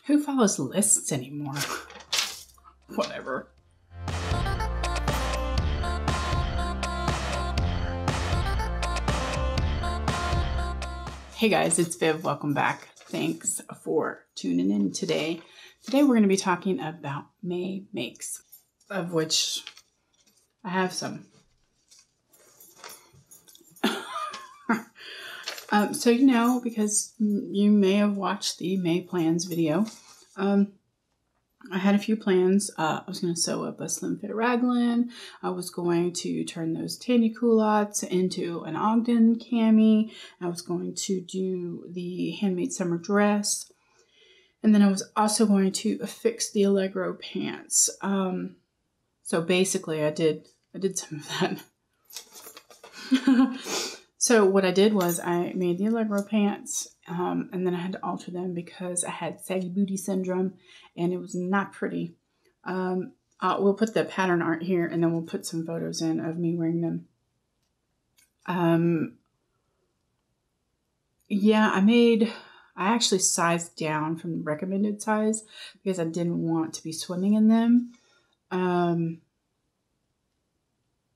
Who follows lists anymore? Whatever. Hey guys, it's Viv. Welcome back. Thanks for tuning in today. Today we're going to be talking about May makes, of which I have some. So you know, because you may have watched the May plans video, I had a few plans. I was going to sew up a slim fit raglan. I was going to turn those tandy culottes into an Ogden cami. I was going to do the handmade summer dress. And then I was also going to affix the Allegro pants. So basically I did some of that. So what I did was I made the Allegro pants, and then I had to alter them because I had saggy booty syndrome, and it was not pretty. We'll put the pattern art here, and then we'll put some photos in of me wearing them. Yeah, I actually sized down from the recommended size because I didn't want to be swimming in them.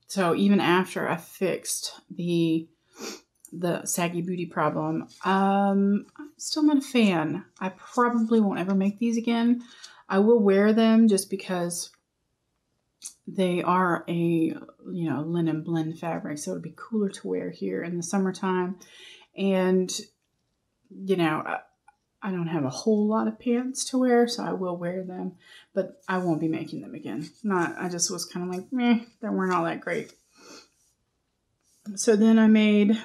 So even after I fixed the saggy booty problem, I'm still not a fan. I probably won't ever make these again. I will wear them just because they are a, linen blend fabric, so it'd be cooler to wear here in the summertime. And, I don't have a whole lot of pants to wear, so I will wear them, but I won't be making them again. I just was kind of like, meh, they weren't all that great. So then I made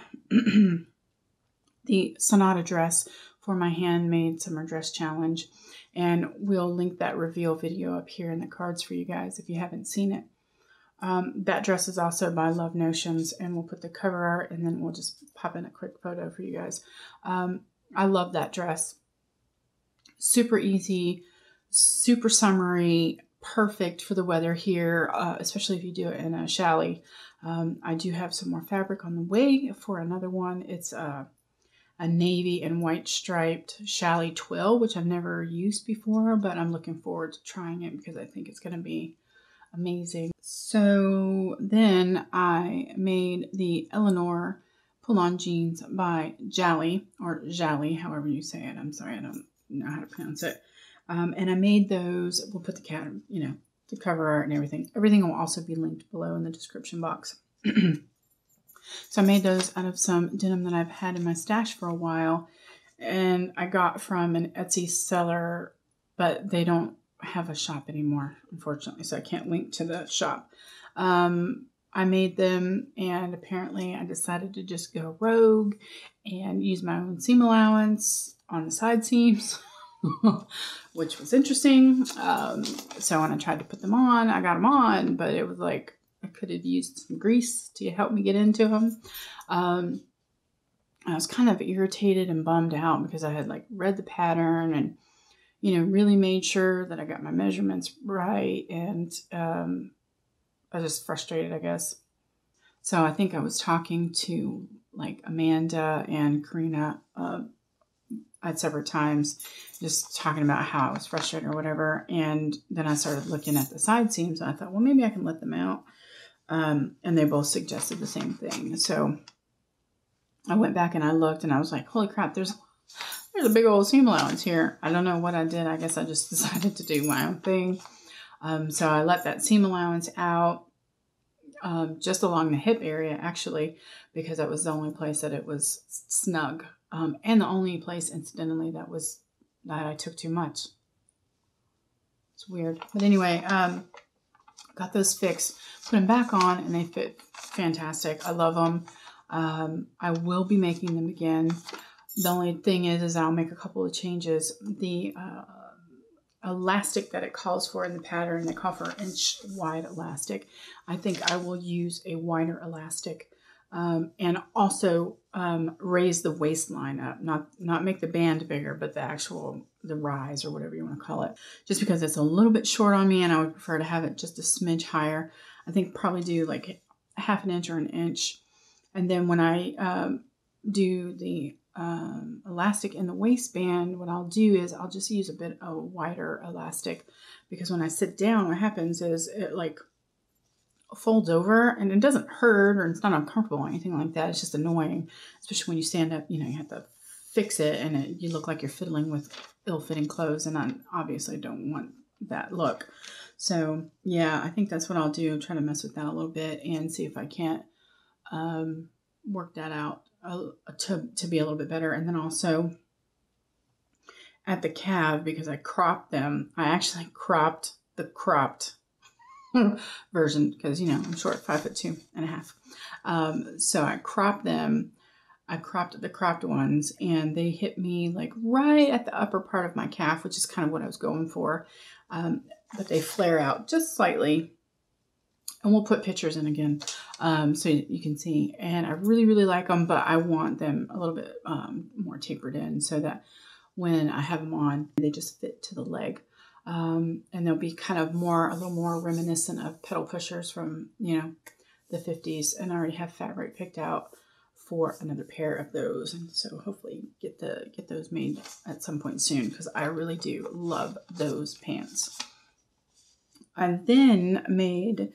the Sonata dress for my handmade summer dress challenge, and we'll link that reveal video up here in the cards for you guys if you haven't seen it. That dress is also by Love Notions, and we'll put the cover art, and then we'll just pop in a quick photo for you guys. I love that dress. Super easy, super summery, perfect for the weather here, especially if you do it in a challis. I do have some more fabric on the way for another one. It's a navy and white striped challis twill, which I've never used before, but I'm looking forward to trying it because I think it's going to be amazing. So then I made the Eleanor pull-on jeans by Jally, or Jally, however you say it. I'm sorry, I don't know how to pronounce it. And I made those. We'll put the cover art and everything. Everything will also be linked below in the description box. So I made those out of some denim that I've had in my stash for a while, and I got from an Etsy seller, but they don't have a shop anymore, unfortunately, so I can't link to the shop. I made them, and apparently I decided to just go rogue and use my own seam allowance on the side seams, which was interesting. So when I tried to put them on, I got them on, but it was like I could have used some grease to help me get into them. I was kind of irritated and bummed out because I had read the pattern and, really made sure that I got my measurements right. And I was just frustrated, I guess. So I think I was talking to Amanda and Karina at several times, just talking about how I was frustrated or whatever. And then I started looking at the side seams, and I thought, well, maybe I can let them out. And they both suggested the same thing. So I went back and I looked, and I was like, holy crap, there's a big old seam allowance here. I don't know what I did. I guess I just decided to do my own thing. So I let that seam allowance out just along the hip area, actually, because that was the only place that it was snug. And the only place, incidentally, that I took too much. It's weird. But anyway, got those fixed, put them back on, and they fit fantastic. I love them. I will be making them again. The only thing is I'll make a couple of changes. The elastic that it calls for in the pattern, they call for inch wide elastic. I think I will use a wider elastic, and also raise the waistline up, not make the band bigger, but the rise, or whatever you want to call it, just because it's a little bit short on me, and I would prefer to have it just a smidge higher. I think probably do like half an inch or an inch. And then when I do the elastic in the waistband, what I'll do is I'll just use a bit of wider elastic, because when I sit down, what happens is it like folds over, and it doesn't hurt or it's not uncomfortable or anything like that. It's just annoying, especially when you stand up, you know, you have to fix it and you look like you're fiddling with ill-fitting clothes, and I obviously don't want that look. So yeah, I think that's what I'll do. Try to mess with that a little bit and see if I can't work that out to be a little bit better. And then also at the calf, because I cropped them, I actually cropped the cropped version, because, you know, I'm short, 5'2.5". So I cropped them. I cropped the cropped ones, and they hit me like right at the upper part of my calf, which is kind of what I was going for. But they flare out just slightly. And we'll put pictures in again so you can see. And I really, really like them, but I want them a little bit more tapered in so that when I have them on, they just fit to the leg. And they'll be kind of a little more reminiscent of pedal pushers from, you know, the 50s. And I already have fabric picked out for another pair of those. And so hopefully get those made at some point soon, because I really do love those pants. I then made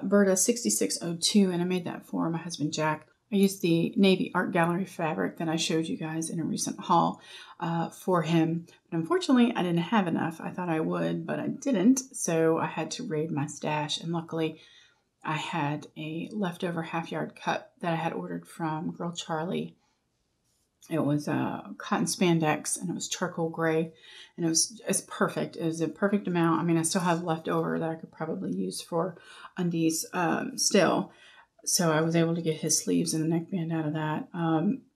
Berta 6602, and I made that for my husband Jack. I used the Navy Art Gallery fabric that I showed you guys in a recent haul for him. But unfortunately, I didn't have enough. I thought I would, but I didn't. So I had to raid my stash. And luckily, I had a leftover half-yard cut that I had ordered from Girl Charlie. It was cotton spandex, and it was charcoal gray, and it's perfect. It was a perfect amount. I mean, I still have leftover that I could probably use for undies still. So I was able to get his sleeves and the neckband out of that.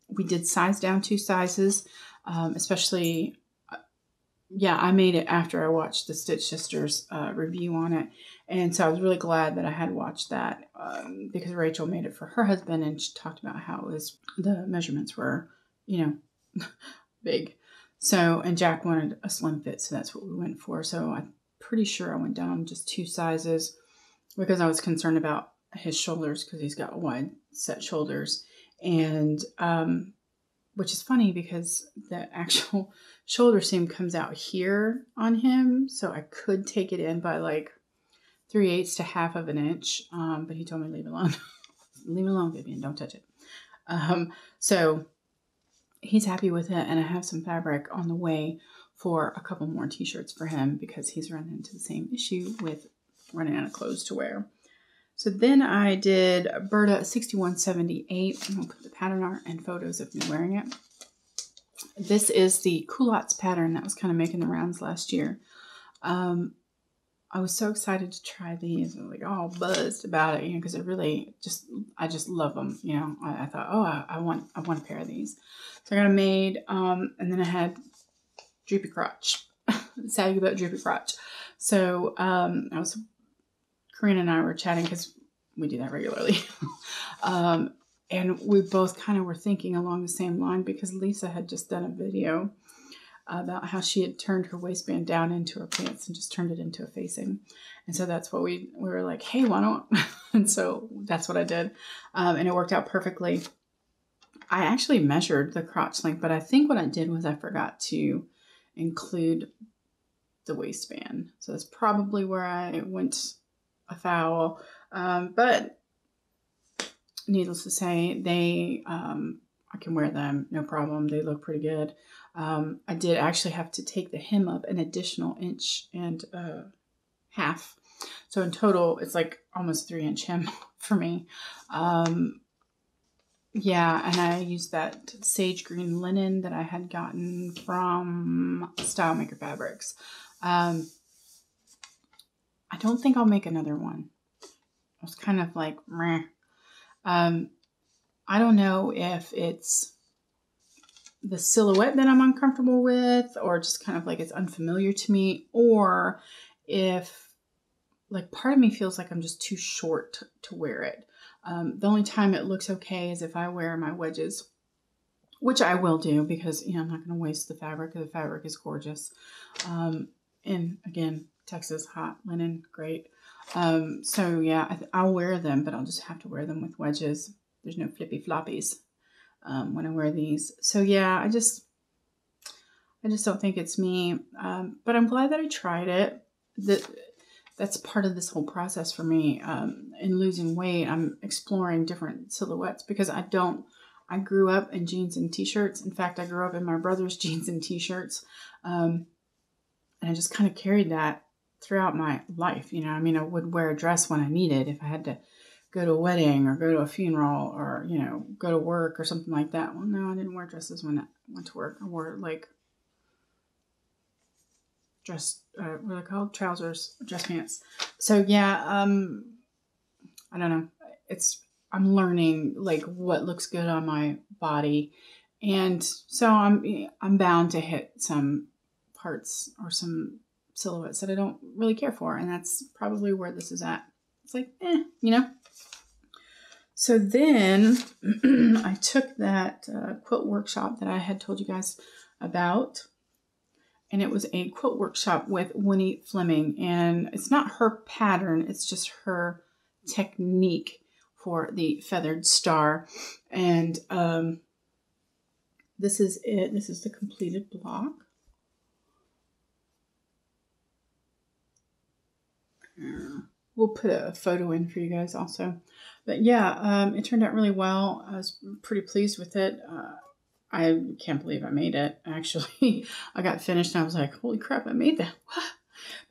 We did size down 2 sizes, especially, yeah, I made it after I watched the Stitch Sisters review on it. And so I was really glad that I had watched that because Rachel made it for her husband, and she talked about how the measurements were, you know, big. So, and Jack wanted a slim fit, so that's what we went for. So I'm pretty sure I went down just 2 sizes because I was concerned about his shoulders, because he's got wide set shoulders. And which is funny because the actual shoulder seam comes out here on him, so I could take it in by like 3/8 to 1/2 of an inch, but he told me leave it alone. Leave it alone, Vivian, don't touch it. So he's happy with it, and I have some fabric on the way for a couple more t-shirts for him, because he's run into the same issue with running out of clothes to wear. So then I did Berta 6178. I'm going to put the pattern art and photos of me wearing it. This is the culottes pattern that was kind of making the rounds last year. I was so excited to try these. I was like all buzzed about it, you know, because I just love them. You know, I thought, oh, I want a pair of these. So I got them made, and then I had droopy crotch, saggy butt, droopy crotch. So Karina and I were chatting, because we do that regularly. And we both kind of were thinking along the same line, because Lisa had just done a video about how she had turned her waistband down into her pants and just turned it into a facing. And so that's what we were like, hey, why don't? And so that's what I did. And it worked out perfectly. I actually measured the crotch length, but I think what I did was I forgot to include the waistband. So that's probably where I went afoul. But needless to say, I can wear them, no problem. They look pretty good. I did actually have to take the hem up an additional 1.5 inches. So in total, it's like almost 3-inch hem for me. Yeah, and I used that sage green linen that I had gotten from Style Maker Fabrics. I don't think I'll make another one. I was kind of like, meh. I don't know if it's the silhouette that I'm uncomfortable with, or just kind of like it's unfamiliar to me, or if like part of me feels like I'm just too short to wear it. The only time it looks okay is if I wear my wedges, which I will do, because, you know, I'm not going to waste the fabric. The fabric is gorgeous. And again, Texas hot linen, great. So yeah, I'll wear them, but I'll just have to wear them with wedges. There's no flippy floppies. when I wear these. So yeah, I just don't think it's me. But I'm glad that I tried it. That's part of this whole process for me. In losing weight, I'm exploring different silhouettes because I grew up in jeans and t-shirts. In fact, I grew up in my brother's jeans and t-shirts. And I just kind of carried that throughout my life. You know, I mean, I would wear a dress when I needed, if I had to go to a wedding or go to a funeral or, you know, go to work or something like that. Well, no, I didn't wear dresses when I went to work. I wore like dress, what are they called? Trousers, dress pants. So yeah, I don't know. I'm learning like what looks good on my body. And so I'm bound to hit some parts or some silhouettes that I don't really care for. And that's probably where this is at. It's like, you know. So then I took that quilt workshop that I had told you guys about. And it was a quilt workshop with Winnie Fleming. And it's not her pattern. It's just her technique for the feathered star. And this is it. This is the completed block. We'll put a photo in for you guys also. But yeah, it turned out really well. I was pretty pleased with it. I can't believe I made it. Actually, I got finished and I was like, holy crap, I made that.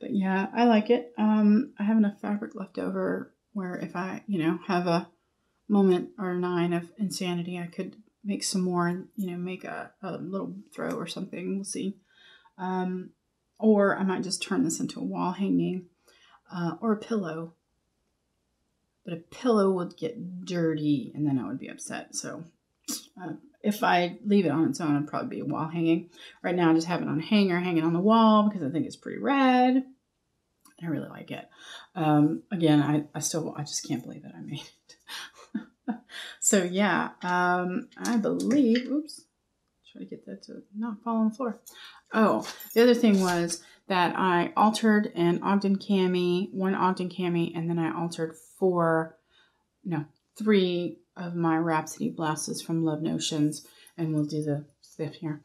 But yeah, I like it. I have enough fabric left over where if I, you know, have a moment or 9 of insanity, I could make some more and, you know, make a little throw or something. We'll see. Or I might just turn this into a wall hanging or a pillow. But a pillow would get dirty and then I would be upset. So if I leave it on its own, it'd probably be a wall hanging. Right now I just have it on a hanger hanging on the wall because I think it's pretty rad. I really like it. Again, I just can't believe that I made it. So yeah, I believe, oops, try to get that to not fall on the floor. Oh, the other thing was that I altered one Ogden cami, and then I altered 3 of my Rhapsody blouses from Love Notions, and we'll do the stiff here.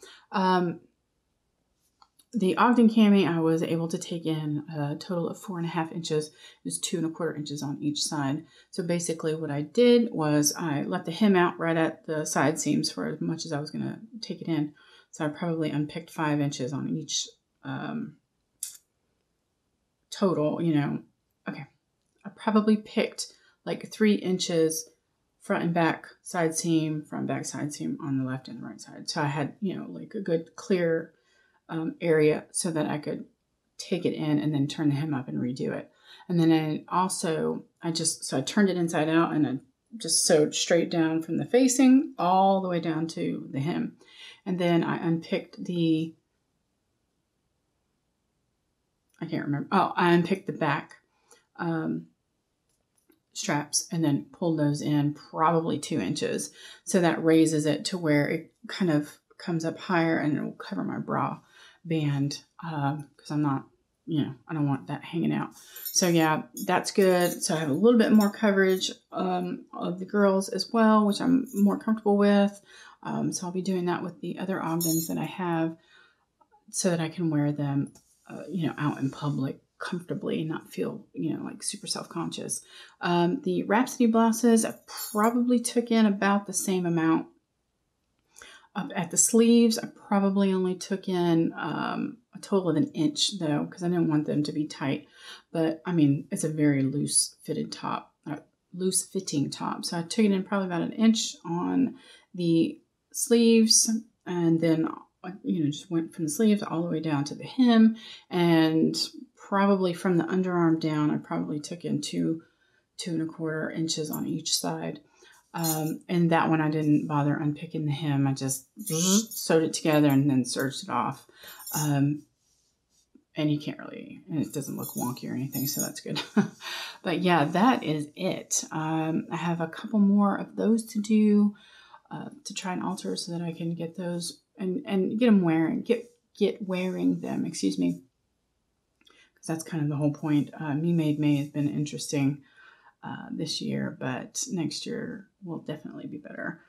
The Ogden cami, I was able to take in a total of 4.5 inches. It was 2¼ inches on each side. So basically what I did was I let the hem out right at the side seams for as much as I was going to take it in. So I probably unpicked 5 inches on each total, you know. Okay. I probably picked like 3 inches front and back side seam, front and back side seam on the left and right side. So I had, you know, like a good clear area so that I could take it in and then turn the hem up and redo it. And then I turned it inside out and I just sewed straight down from the facing all the way down to the hem. And then I unpicked I can't remember. Oh, I unpicked the back straps and then pulled those in probably 2 inches. So that raises it to where it kind of comes up higher and it will cover my bra band because I'm not, you know, I don't want that hanging out. So yeah, that's good. So I have a little bit more coverage of the girls as well, which I'm more comfortable with. So I'll be doing that with the other Ogdens that I have so that I can wear them, you know, out in public comfortably and not feel, you know, like super self-conscious. The Rhapsody blouses, I probably took in about the same amount. Up at the sleeves, I probably only took in a total of 1 inch though, because I didn't want them to be tight. But I mean, it's a very loose fitting top. So I took it in probably about 1 inch on the sleeves, and then, you know, just went from the sleeves all the way down to the hem, and probably from the underarm down, I probably took in 2¼ inches on each side. And that one I didn't bother unpicking the hem. I just sewed it together and then serged it off. And you can't really, and it doesn't look wonky or anything, so that's good. But yeah, that is it. I have a couple more of those to do to try and alter so that I can get those and get them wearing, get wearing them, excuse me. Because that's kind of the whole point. Me Made May has been interesting this year, but next year will definitely be better.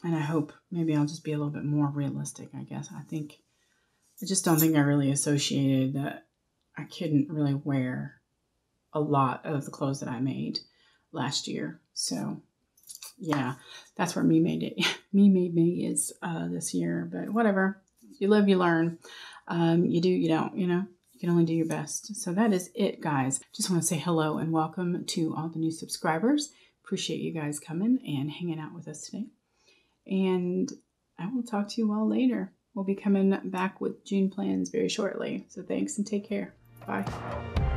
And I hope maybe I'll just be a little bit more realistic, I guess. I just don't think I really associated that I couldn't really wear a lot of the clothes that I made last year. So yeah, that's where Me Made It. Me Made Me is this year, but whatever. You live, you learn. You do, you don't, you know. You can only do your best. So that is it, guys. Just want to say hello and welcome to all the new subscribers. Appreciate you guys coming and hanging out with us today. And I will talk to you all later. We'll be coming back with June plans very shortly. So thanks and take care. Bye.